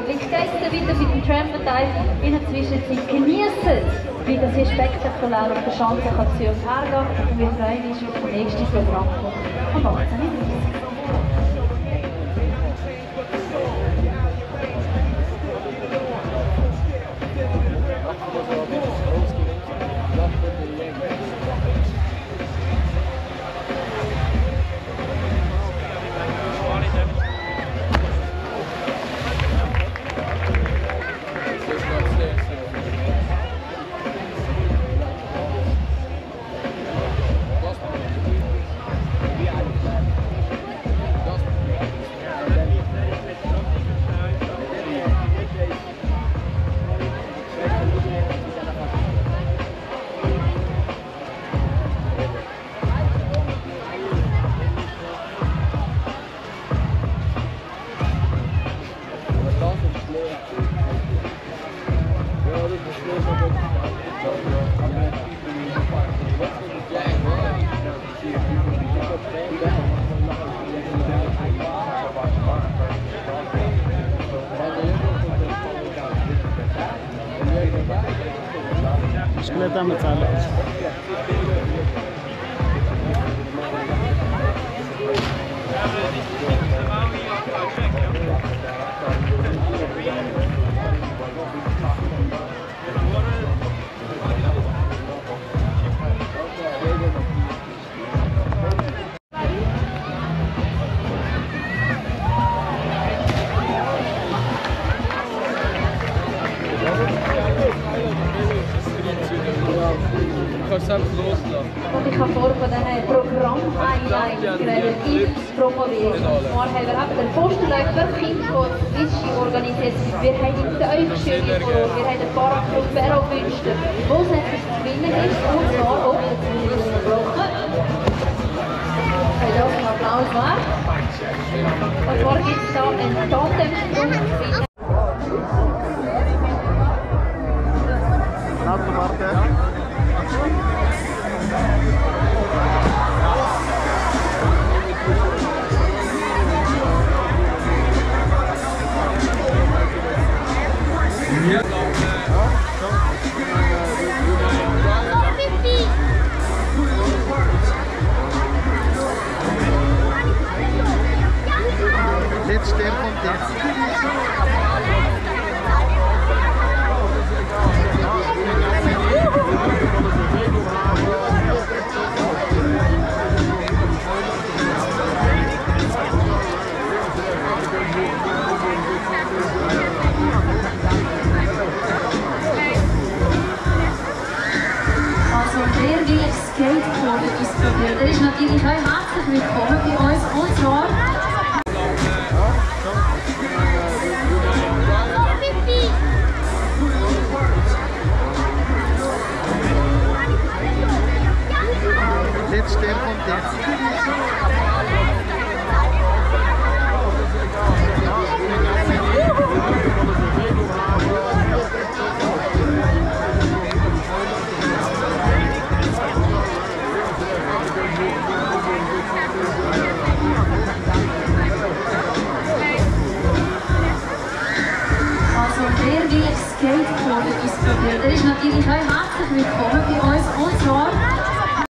Liegt jetzt weiter mit dem Tramp-Teil in der Zwischenzeit. Genießen, wie das hier spektakulär auf der Schanze kann zu und her gehen. Und wir freuen uns auf das nächste Programm um 18:30 Uhr. Skelettami zahlen. Und ich habe vorhin von diesen Programm-Highlights relativ promoviert. Und zwar haben wir eben den Postenlauf für Kinder, die organisiert. Wir haben die Täufschüler vor Ort, wir haben den Paraclub Ferro-Wünste, wo es etwas zu gewinnen ist. Und zwar auch jetzt unterbrochen. Das ist ein Applaus wert. Und zwar gibt es da einen Tandemsprung zu gewinnen. Jetzt der kommt jetzt. Also wer will Skateboarden ausprobieren, der ist natürlich auch herzlich willkommen bei uns. Und zwar Jetzt der kommt jetzt. also wer will Skateboarden ausprobieren, der ist natürlich auch herzlich willkommen